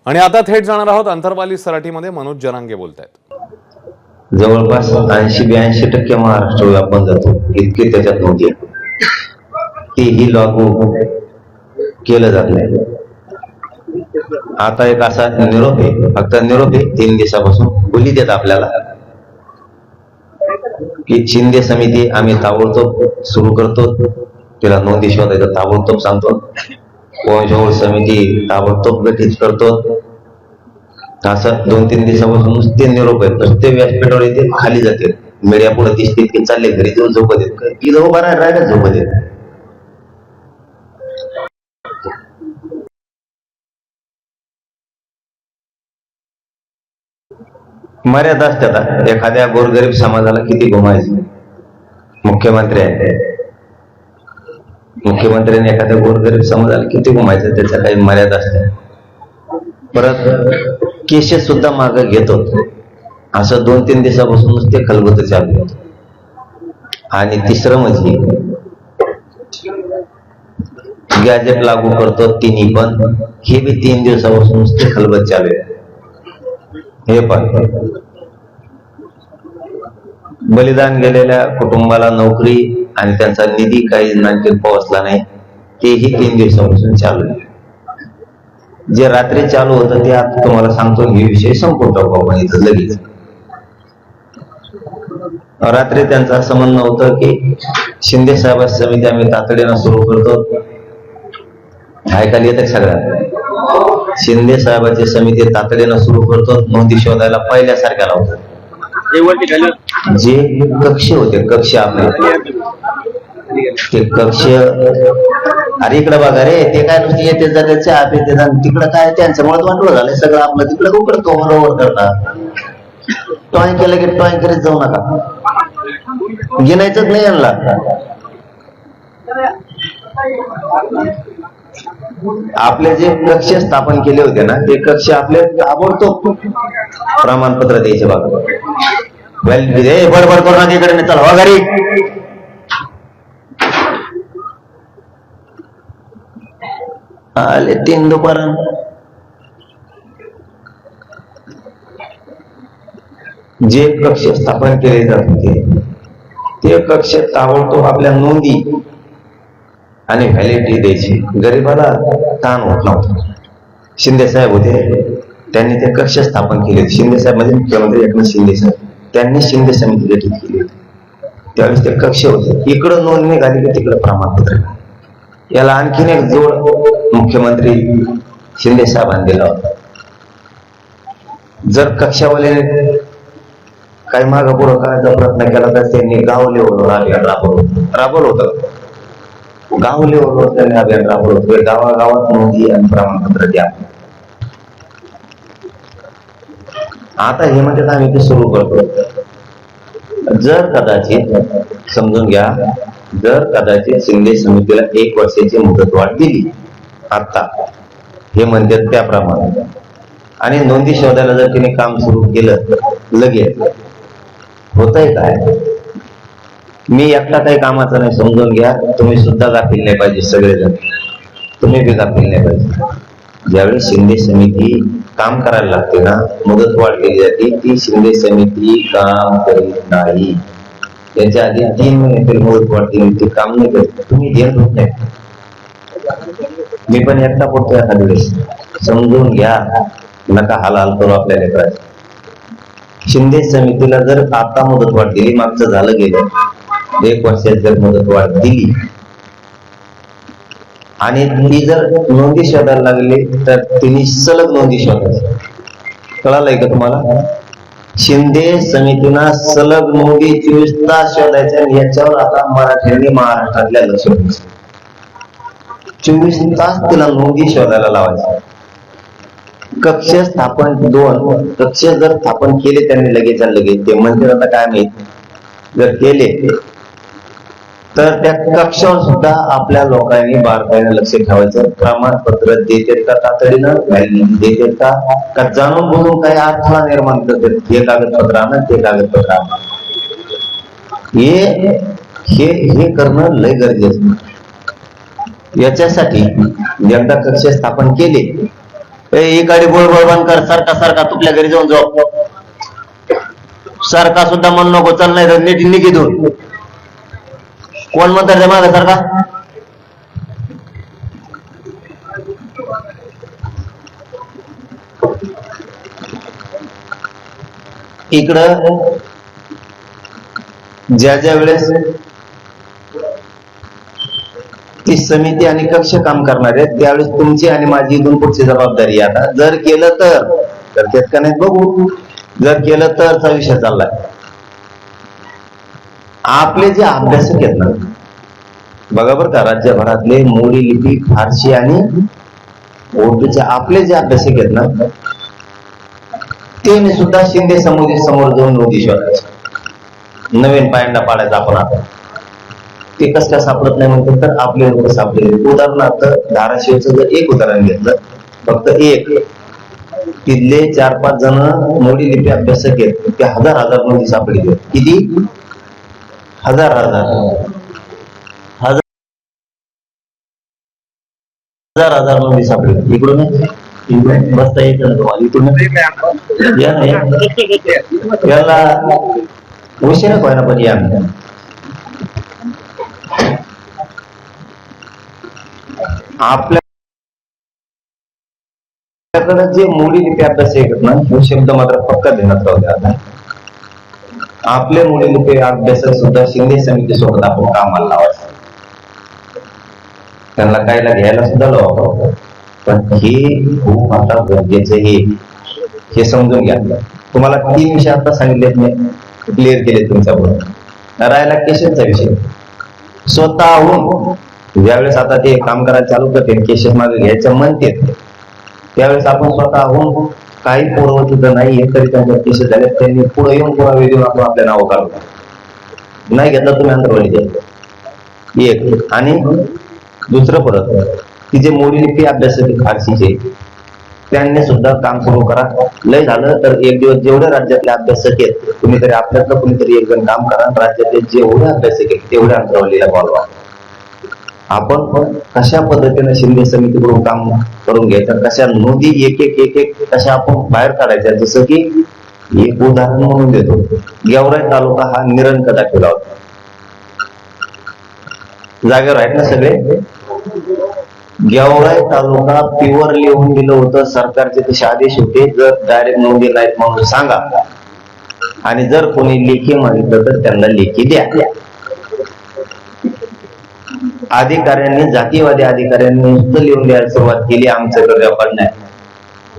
आणि आता थेट जाणार आहोत अंतरवाली सराटीमध्ये. मनोज जरांगे बोलतायत. जवळपास 80-82% महाराष्ट्र व्यापून जातो, इतके त्याच्यात नव्हते. तेही लागू केलं जात नाही. आता एक असा निरोप आहे, फक्त निरोप आहे, 3 दिवसापासून बोली देत आपल्याला की शिंदे समिती आम्ही ताबडतोब सुरू करतो, तिला नोंदी शोधायचं ताबडतोब सांगतो, वंशवळ समिती ताबडतोब गठीत करतो. असं 2-3 दिवसापासून नुसते निरोप आहेत. नुसते व्यासपीठावर येते, खाली जाते, मीडिया पुढे दिसते की चालले घरी जाऊन झोपत येत, की उभा राहिला झोपत येत. मर्यादा असतात. एखाद्या गोरगरीब समाजाला किती घुमायचे. मुख्यमंत्री आहे, मुख्यमंत्र्यांनी एखाद्या गोरगरीब समाजाला किती घुमायचं, त्याच्या काही मर्यादा असतात. परत केसेस सुद्धा मागे घेतो. असं 2-3 दिवसापासून नुसते खलबत चालू होत. आणि तिसरं म्हणजे गॅजेट लागू करतो, तिन्ही पण, हे बी 3 दिवसापासून नुसते खलबत चालू आहे. हे पण बलिदान गेलेल्या कुटुंबाला नोकरी आणि त्यांचा निधी काही नांकीत पोहोचला नाही, तेही 3 दिवसापासून चालू आहे. जे रात्री चालू होतं ते आता तुम्हाला सांगतो, हे विषय संपून टाकू आपण इथं लगेच. रात्री त्यांचं असं म्हणणं होतं की शिंदे साहेब समिती आम्ही तातडीनं सुरू करतो. ऐकायला येतं सगळ्यांना, शिंदे साहेबांची समिती तातडीनं सुरू करतो, नोंदी शोधायला पहिल्यासारख्या लावतात. जे कक्ष होते, कक्ष आपले ते कक्ष, अरे इकडे बघा रे, ते काय नुसते येते जाते चहा पिते, तिकडं काय त्यांचं मुळात वाटलं झालंय सगळं आपलं. तिकडं उकडं तोंड करता, टॉय केलं की टॉय करीत जाऊ नका, गिनायचंच नाही यांना. आपले जे कक्ष स्थापन केले होते ना, ते कक्ष आपले ताबडतोब प्रमाणपत्र द्यायचे. बघा बडबड करू नका, इकडे नाही, चला घरी. आले 3 दुपार. जे कक्ष स्थापन केले जात होते ते कक्ष ताबडतोब आपल्या नोंदी आणि व्हॅलिडिटी द्यायची. गरीबाला ताण होत नव्हता. शिंदे साहेब होते, त्यांनी ते कक्ष स्थापन केले. शिंदे साहेब म्हणजे मुख्यमंत्री एकनाथ शिंदे साहेब, त्यांनी शिंदे समिती गठीत केली. त्यावेळेस ते कक्ष होते, इकडं नोंद निघाली की तिकडं प्रमाणपत्र. याला आणखीन एक जोड मुख्यमंत्री शिंदे साहेबांनी दिला होता. जर कक्षावाल्याने काही मागं पुढं करायचा प्रयत्न केला तर त्यांनी गाव लेवलवर अभियान राबवलं होतं. गाव लेवलवर त्यांनी अभियान राबवलं होतं, गावागावात नोंदी आणि प्रमाणपत्र द्या. आता हे म्हणतात आम्ही ते सुरू करतो. जर कदाचित समजून घ्या, जर कदाचित शिंदे समितीला 1 वर्षाची मुदतवाढ दिली आता हे म्हणतात त्याप्रमाणे, आणि नोंदी शोधायला जर तिने काम सुरू केलं लगेच, होतंय काय? मी एकटा काही कामाचं नाही, समजून घ्या. तुम्ही सुद्धा गाफील नाही पाहिजे, सगळेजण तुम्ही बी गाफील नाही पाहिजे. ज्यावेळी शिंदे समिती काम करायला लागते ना, मुदतवाढ केली जाते, ती शिंदे समिती काम करीत नाही. त्याच्या आधी 3 महिने मुदतवाढ केली, ते काम नाही करत, तुम्ही देत होत नाही. मी पण एकटा पडतो एखाद्या वेळेस, समजून घ्या, नका हाल करू आपल्या लेकराची. शिंदे समितीला जर आता मुदतवाढ दिली, मागचं झालं गेलं, 1 वर्षात जर मुदतवाढ दिली आणि ती जर नोंदी शोधायला लागली तर तिने सलग नोंदी शोधायची. कळालंय का तुम्हाला? शिंदे समितीना सलग नोंदी 24 तास शोधायच्या. याच्यावर आता मराठ्यांनी महाराष्ट्रातल्या लक्ष द्यायचं. 24 तास तिला नोंदी शोधायला लावायच्या. कक्ष स्थापन 2 कक्ष जर स्थापन केले त्यांनी लगेच ते म्हणते आता काय माहित, जर केले तर त्या कक्षावर सुद्धा आपल्या लोकांनी बारकाईने लक्ष ठेवायचं. प्रमाणपत्र देतात का तातडीनं, व्हॅलिडिटी देतात का जाणून बोलून काही अडथळा निर्माण करतात, हे कागदपत्र आणा, ते कागदपत्र आणा, हे करणं लय गरजेचं. याच्यासाठी एकदा कक्ष स्थापन केले ही गाडी बोळबोळ बंद कर, सारखा सारखा तुपल्या घरी जाऊन जाऊ. सारखा सुद्धा म्हणू नको, चल नाही तर नीट निघितून. कोण म्हणतात ते मागे सारखा? इकडं ज्या ज्या वेळेस ती समिती आणि कक्ष काम करणार आहेत त्यावेळेस तुमची आणि माझी इथून पुढची जबाबदारी. आता जर केलं तर त्यात का नाही बघू, जर केलं तरचा विषय चाललाय. आपले जे अभ्यासक आहेत ना, बघा बरं का, राज्यभरातले मोडी लिपी फारसी आणि उर्दूचे आपले जे अभ्यासक आहेत ना, ते सुद्धा शिंदे समिती समोर जाऊन नोंदी शोधायचे. नवीन पायंडा पाडायचा आपण आता. ते कसं काय सापडत नाही म्हणतात तर आपले लोक सापडले. उदाहरणार्थ धाराशिवचं जर एक उदाहरण घेतलं, फक्त एक, तिथले 4-5 जण मोडी लिपी अभ्यासक आहेत, ते हजार नोंदी सापडले. किती? हजार नोंदी सापडले. इकडून बसता येतं तुम्हाला, इकडून याला उशिरा व्हायला पण या. आपल्याकडे जे मोडी लिपी अभ्यास आहेत ना, हे शब्द मात्र पक्का देण्यात राहू द्या. आपले मोडी लिपी अभ्यासक सुद्धा शिंदे समिती सोबत आपण कामाला लावायचं. त्यांना कायला घ्यायला सुद्धा लावा. पण हे खूप आता गरजेचं हे समजून घ्या. तुम्हाला 3 विषय आता सांगितलेत, मी क्लिअर केले तुमच्याबरोबर. राहिला केसेसचा विषय. स्वतःहून ज्यावेळेस आता ते काम करायला चालू करते, केसेस मागे घ्यायचं म्हणते, त्यावेळेस आपण स्वतःहून काही पूर्व तिथं नाही तरी त्यांच्या केसेस झाले, त्यांनी पुढे येऊन पुरावे देऊन आपण आपल्या नावं काढू. नाही घेतलं तुम्ही अंतरवाली द्या एक. आणि दुसरं परत की जे मोडी लिपी अभ्यासक फारसीचे, त्यांनी सुद्धा काम सुरू करा. लय झालं तर एक दिवस जेवढे राज्यातले अभ्यासक आहेत, कुणीतरी आपल्यातलं कुणीतरी एक जण काम करा. राज्यातले जेवढे अभ्यासक आहेत तेवढे अंतरवालीला बोलवा. आपण कशा पद्धतीने शिंदे समितीकडून काम करून घ्यायचं, कशा नोंदी एक एक कशा आपण बाहेर काढायच्या. जसं की एक उदाहरण म्हणून देतो, गेवराई तालुका हा निरंक दाखवला होता. जागेवर आहेत ना सगळे? गेवराई तालुका प्युअर लिहून दिलं होतं, सरकारचे तसे आदेश होते, जर डायरेक्ट नोंदी नाहीत म्हणून सांगा, आणि जर कोणी लेखी मागितलं तर त्यांना लेखी द्या. अधिकाऱ्यांनी, जातीवादी अधिकाऱ्यांनी नुसतं लिहून द्यायला सुरुवात केली, आमच्याकडे रेकॉर्ड नाही.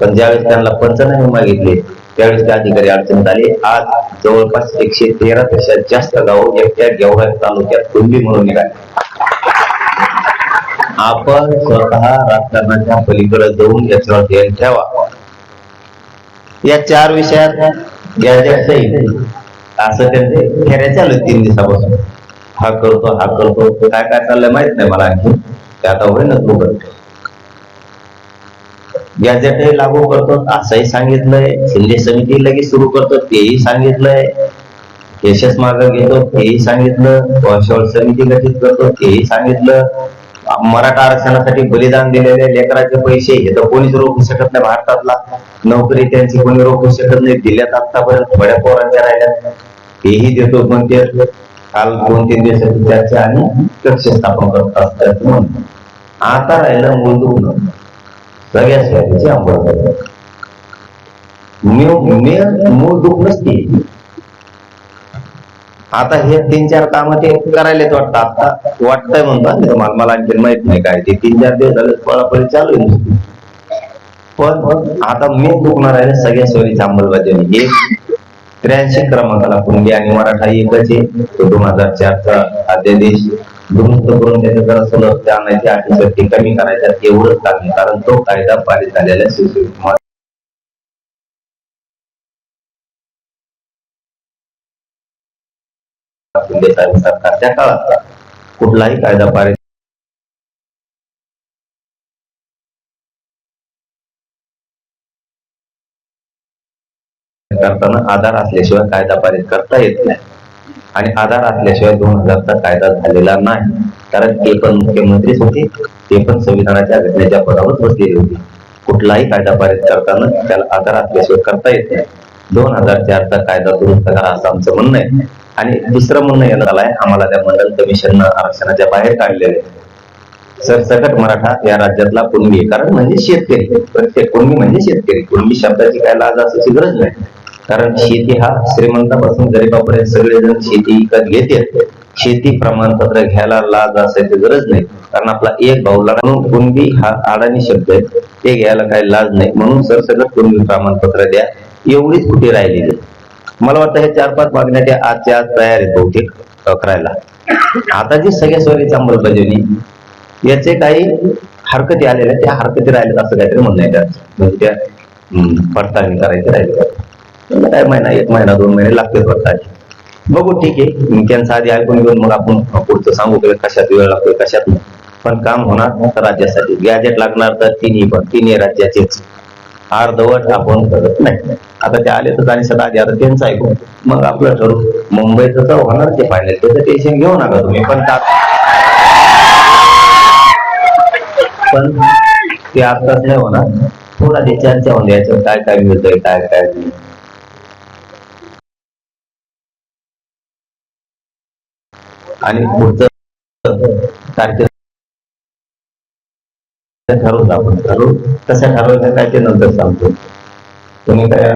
पण ज्यावेळेस त्यांना पंचनामे मागितले त्यावेळेस ते अधिकारी अडचणीत आले. आज जवळपास 113 पेक्षा जास्त गाव एकट्या गेवराई तालुक्यात कुंभी म्हणून निघाले. आपण स्वतः राजकारणाच्या पलीकडे जाऊन याच्यावर ध्यान ठेवा. या 4 विषयात गॅजेट सहित असं त्यांचे फेऱ्या चालू 3 दिवसापासून. हा करतो काय चाललंय माहित नाही मला आणखी, ते आता होईल ना तू करतो. गॅजेट लागू करतो असंही सांगितलंय, शिंदे समिती लगेच सुरू करतो तेही सांगितलंय, केसेस मागे घेतो तेही सांगितलं, वर्षावर समिती गठीत करतो तेही सांगितलं. मराठा आरक्षणासाठी बलिदान दिलेले लेकराचे पैसे हे तर कोणीच रोखू शकत नाही. भारतातला नोकरी त्यांची कोणी रोखू शकत नाही. दिल्यात आतापर्यंत थोड्या पोरांच्या राहिल्यात, तेही देतो. पण ते काल 2-3 दिवसाची चर्चा आणि कक्ष स्थापन करत असतात म्हणून. आता राहिलं मूळ दुखणं, सगळ्या स्वतःची अंमलबजावणी. मूळ दुख नसते. आता हे 3-4 काम ते करायलाच वाटतं. आता वाटतंय म्हणतो मला आणखी माहित नाही काय ते. 3-4 दिवस झाले पळापळी चालू आहे. पण आता मी दुखणार आहे सगळ्या सोयीची अंमलबजावणी. हे 83 क्रमांकाला कुणबी आणि मराठा एकच आहे. 2004चा अध्यादेश दुरुस्त करून त्याच्या जरा सुलभता आणायची, अटी कमी करायच्या, एवढंच काम आहे. कारण तो कायदा पारित झालेला शिवसेना सरकारच्या काळात कुठलाही कायदा पारित करताना आधार असल्याशिवाय कायदा पारित करता येत नाही. आणि आधार असल्याशिवाय 2000चा कायदा झालेला नाही. कारण ते पण मुख्यमंत्रीच होते, ते पण संविधानाच्या घटनेच्या पदावर बसलेले होते. कुठलाही कायदा पारित करताना त्याला आधार असल्याशिवाय करता येत नाही. 2004चा कायदा दुरुस्त करा असं आमचं म्हणणं आहे. आणि दुसरं म्हणणं येणार आलंय, आम्हाला त्या मंडल कमिशननं आरक्षणाच्या बाहेर काढलेले. सरसकट मराठा या राज्यातला कुणबी, कारण म्हणजे शेतकरी, प्रत्येक कुणबी म्हणजे शेतकरी. कुणबी शब्दाची काय लाज असायची गरज नाही, कारण शेती हा श्रीमंतापासून गरीबापर्यंत सगळेजण शेती विकत घेतात. शेती प्रमाणपत्र घ्यायला लाज असायची गरज नाही, कारण आपला एक भाऊ म्हणून कुणबी हा अडाणी शब्द आहे, ते घ्यायला काही लाज नाही. म्हणून सरसकट कुणबी प्रमाणपत्र द्या, एवढीच कुठे राहिलेली. मला वाटतं हे 4-5 मागण्या त्या आजच्या आज तयार आहेत बहुतेक करायला. आता जी सगळ्या सोयीची अंमलबजावणी याचे काही हरकती आलेल्या, त्या हरकती राहिल्यात असं काहीतरी म्हणणं आहे त्याचं. म्हणजे त्या पडताळणी करायची राहिली काय महिना, 1 महिना 2 महिने लागतील पडताळणी. बघू, ठीक आहे, त्यांचं आधी ऐकून घेऊन मग आपण पुढचं सांगू की कशात वेळ लागतोय कशात नाही. पण काम होणार राज्यासाठी. गॅजेट लागणार तर तिन्ही राज्याचेच, अर्धवट आपण करत नाही. आता ते आले तर आणि सदा आधी आता त्यांचं ऐकून मग आपलं ठरवू. मुंबईचं तर होणार ते फायनल, त्याचं टेन्शन घेऊ नका तुम्ही. पण ते आताच नाही होणार, थोडा ते चर्चा होऊन द्यायचं, काय काय मिळतंय काय काय नाही. आणि पुढचं तारखे ठरवून आपण ठरवू, कसं ठरवायचं काय ते नंतर सांगतो. तुम्ही काय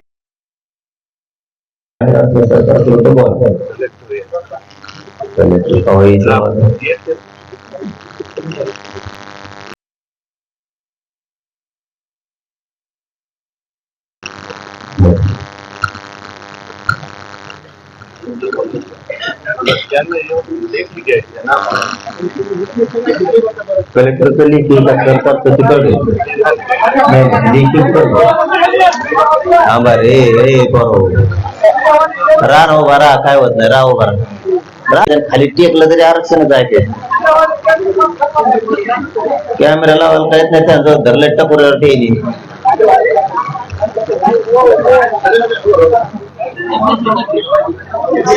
कलेक्टरचं लेखी करतात तर तिकडे हा बरे बरोबर राह उभा राहा, काय होत नाही, राह उभा राहा. खाली टेकलं तरी आरक्षणच आहे ते. कॅमेरा लावायला काहीच नाही, त्यांचं धरलं टपोरीवर टेली.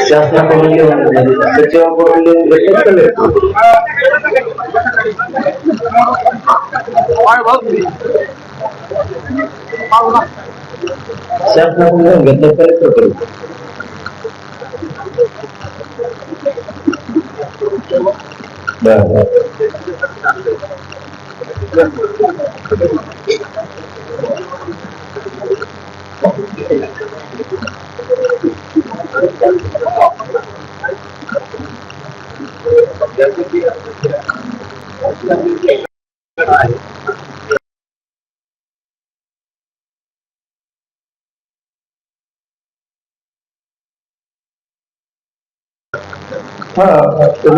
शासनाकडून लिहून सचिवाकडून लिहून घेतले. शासनाकडून लिहून घेतलं कलेक्टर करू.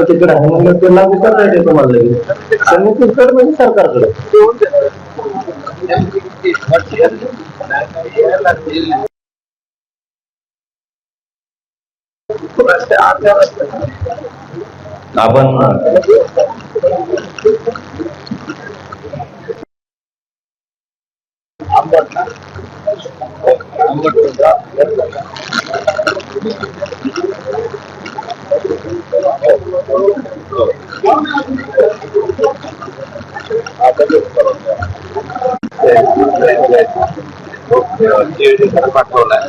तिकडे आहे म्हणून ते लागू करता येते तुम्हाला लगेच. समितीकडे म्हणजे सरकारकडे. आपण पाठवलाय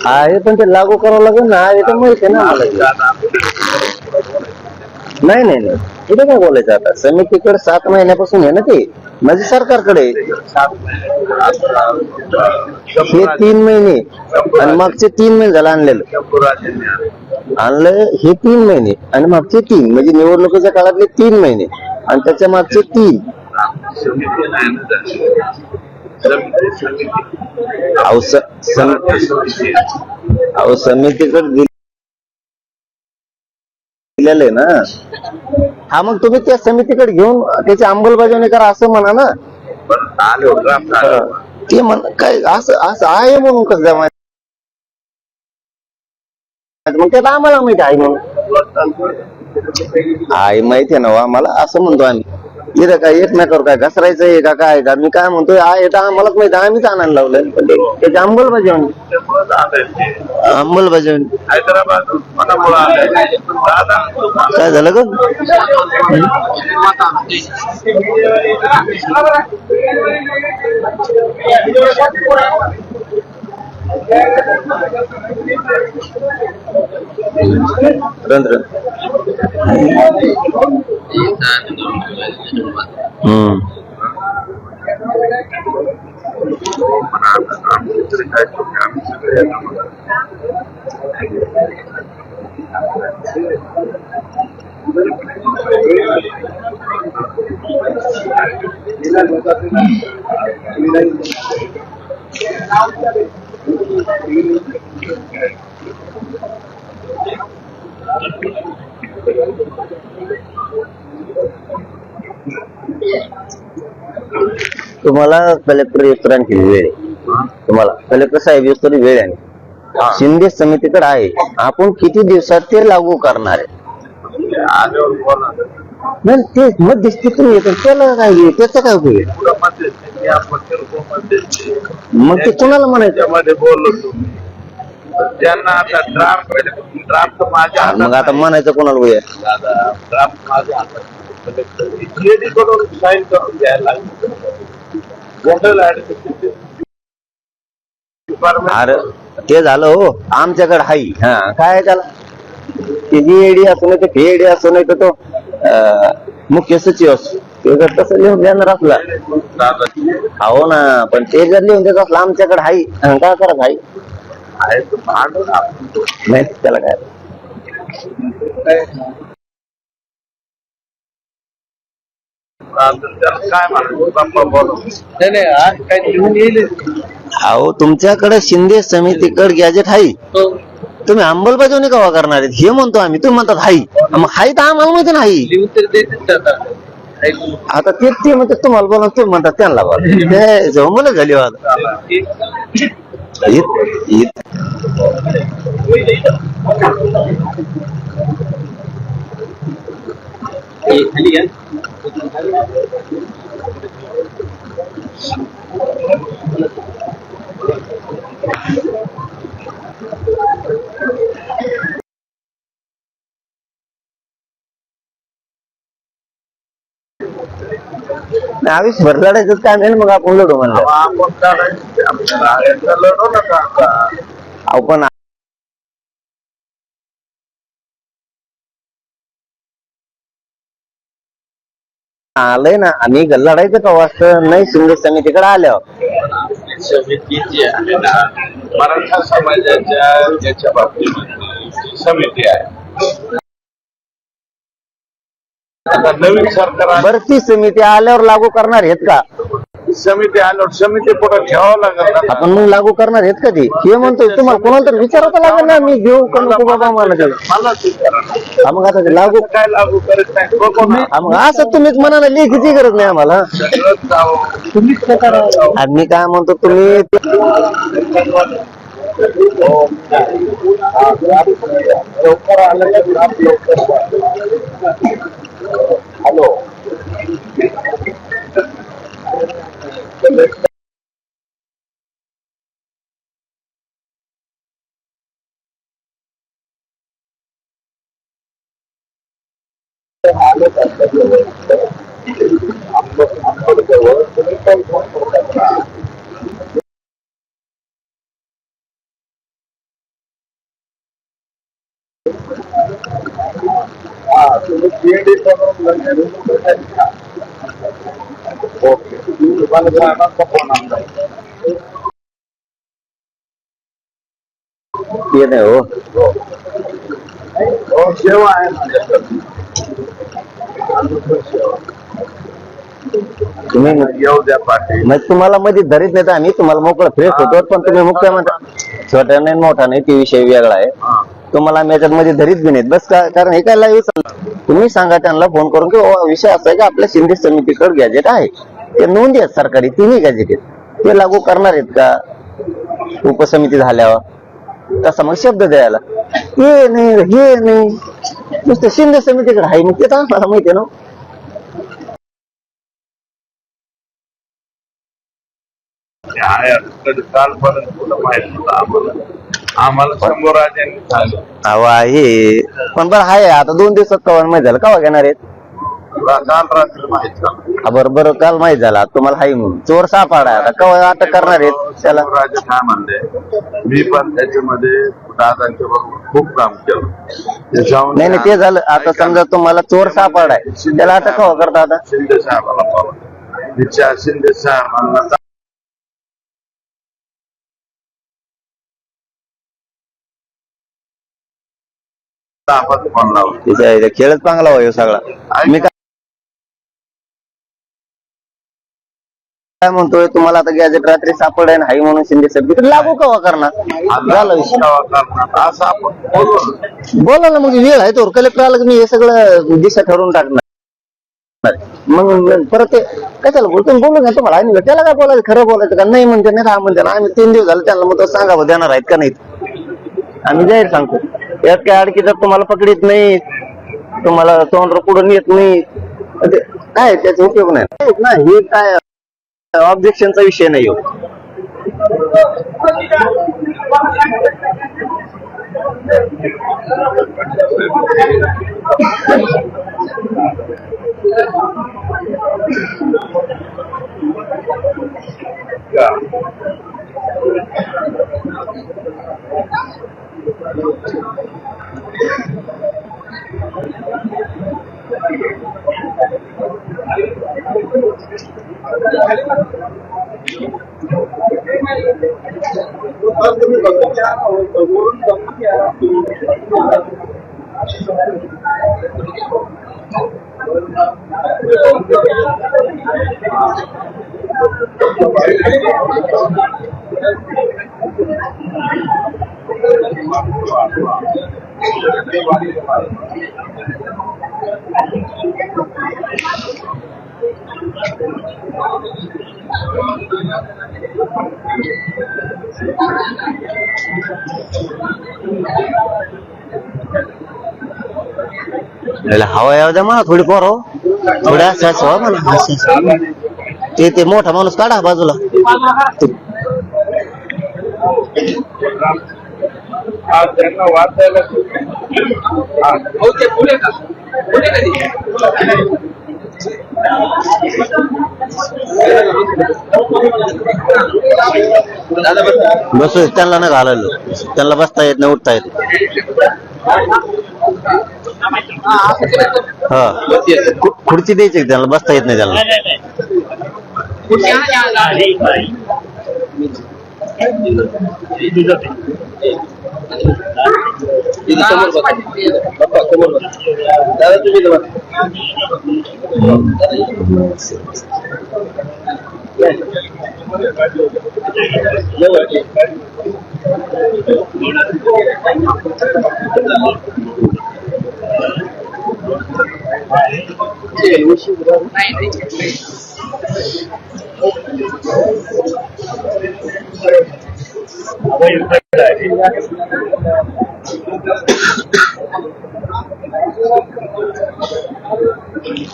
आहे, पण ते लागू करावं लागेल ना. हे तर माहिती आहे ना. नाही नाही नाही, कुठे काय बोलायचं आता. समितीकडे 7 महिन्यापासून आहे ना ते, म्हणजे सरकारकडे हे 3 महिने आणि मागचे 3 महिने झाले आणलं हे 3 महिने आणि मागचे 3 म्हणजे निवडणुकीच्या काळातले 3 महिने आणि त्याच्या मागचे 3. समितीकडे दिलेलं ना. हा, मग तुम्ही त्या समितीकडे घेऊन त्याची अंमलबजावणी करा असं म्हणा ना. ते म्हण काय असं असं आहे म्हणून कसं माहिती, मग त्यात आम्हाला माहिती आहे म्हणून आहे, माहिती आहे ना आम्हाला, असं म्हणतो आम्ही. इथं काय एकमेकावर काय घसरायचंय का काय का मी काय म्हणतोय आम्हालाच माहिती आम्हीच आणायला लावलं पण त्याची अंमलबजावणी अंमलबजावणी हैदराबाद काय झालं ग रंध्र तुम्हाला कलेक्टर येऊपर्यंत वेळ आहे तुम्हाला कलेक्टर साहेब येऊपर्यंत वेळ आहे शिंदे समितीकडे आहे आपण किती दिवसात ते लागू करणार आहे नाही ते मध्यस्थीतून येतं त्याला काय त्याचा काय उपयोग मग ते कोणाला म्हणायचं त्यांना आता ड्राफ्ट माझ्या मग आता म्हणायचं कोणाला वेळ ड्राफ्ट माझ्या हातात कडून साईन करून घ्यायला अरे ते झालं हो आमच्याकडे हाई हा काय त्याला ते जीएडी असो नाही तर फेडी असो नाही तर तो मुख्य सचिव असो ते जर तसं लिहून देणार असला हो ना पण ते जर लिहून देत असलं आमच्याकडे हाई काय करत हाई नाही त्याला काय अहो तुमच्याकडे शिंदे समितीकडे गॅजेट आहे तुम्ही अंमलबजावणी कवा करणार आहेत हे म्हणतो आम्ही तुम्ही म्हणतात हाई मग हाई तर आम्हाला माहिती नाही आता ते म्हणतात तुम्हाला बोला तुम्ही म्हणतात त्यांना बोला जमलं झाली आयुष्यभर लढायचं काम आहे मग आपण लढू म्हणलं लढू नका आपण आलंय ना आम्ही लढायचं का वाटतं नाही शिंदे समितीकडे आल्यावर समिती आहे ना मराठा समाजाच्या ज्याच्या बाबतीत समिती आहे आता नवीन सरकार बरं ती समिती आल्यावर लागू करणार आहेत का समिती आल्यावर समिती पुढे ठेवावं लागेल ना आपण मग लागू करणार आहेत कधी हे म्हणतोय तुम्हाला कोणाला तर विचारावं लागेल ना मी घेऊ का नको बाबा मला मग आता ते लागू काय लागू करत नाही मग असं तुम्हीच म्हणाला लेखीची गरज नाही आम्हाला मी काय म्हणतो तुम्ही लवकर आलं हॅलो ये नाही हो सेवा आहे माझ्याकडे तुम्ही येऊ द्या पाटील मग तुम्हाला मध्ये धरीत नाही तर आम्ही तुम्हाला मोकळं फ्रेश होतो पण तुम्ही मुख्य म्हणता छोटा नाही मोठा नाही ते विषय वेगळा आहे तुम्हाला आम्ही याच्यात मध्ये धरीत बी नाहीत बस कारण हे काय लाईव्ह तुम्ही सांगा त्यांना फोन करून की विषय असा आहे की आपल्या शिंदे समितीकडे गॅजेट आहे ते नोंदी आहेत सरकारी तिन्ही गॅजेट आहेत ते लागू करणार आहेत का उपसमिती झाल्यावर तसा मग शब्द द्यायला हे नाही नुसतं शिंदे समितीकडे आहे मग ते तर आम्हाला माहिती आहे ना आहे कधी कालपर्यंत कुठं माहित नव्हतं आम्हाला शंभू राजांनी सांगितलं. अहो आहे पण बरं आहे आता 2 दिवसात कवा माहित झालं कवा घेणार आहेत काल रात्री माहित झालं. बरं काल माहित झाला तुम्हाला हाय म्हणून चोर सापडा आता कवा अटक करणार आहेत त्याला शंभू राजे काय म्हणले मी पण त्याच्यामध्ये दादांच्या बरोबर खूप काम केलं त्याच्याहून नाही ते झालं आता समजा तुम्हाला चोर सापडाय त्याला अटक कवा करता आता शिंदे साहेबाला बोला तिच्या शिंदे साहेबांना तापात फोन लावला. तिच्या इथे खेळच चांगला व्हायो सगळा मी काय म्हणतोय तुम्हाला आता गॅजेट रात्री सापडाय हाय म्हणून शिंदे साहेब तिकडे लागू कवा करणार झालं विषय असं आपण बोलू बोला ना मग वेळ आहे तो कलेक्टर आला की मी हे सगळं दिशा ठरवून टाकणार मग परत ते कशाला बोलतो बोलू नये तुम्हाला आणि त्याला काय बोलायचं खरं बोलायचं का नाही म्हणते नाही राहा म्हणते ना आम्ही 3 दिवस झाले त्यांना मग सांगावं देणार आहेत का नाहीत आम्ही जाहीर सांगतो यात काय अडकी जर तुम्हाला पकडीत नाही तुम्हाला तोंड पुढे येत नाही काय त्याचा उपयोग नाही ना हे काय ऑब्जेक्शनचा विषय नाही हो हवा यावं द्या मला थोडी पोर थोड्या असं हवा म्हणा ते मोठा माणूस काढा बाजूला त्यांना वाचायला बसू त्यांना नाही घालायलो त्यांना बसता येत नाही उठता येत हा खुर्ची द्यायची त्यांना बसता येत नाही त्यांना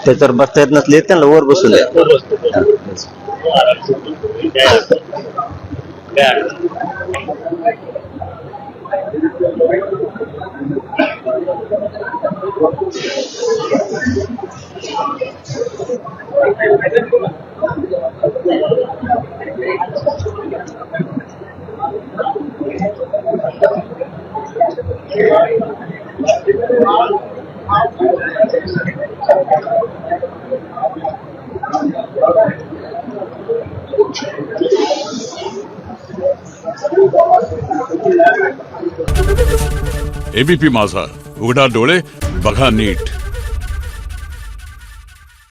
त्याच्यावर बसता येत नसले त्यांना वर बसून द्या एबीपी माझा, उघडा डोळे बघा नीट.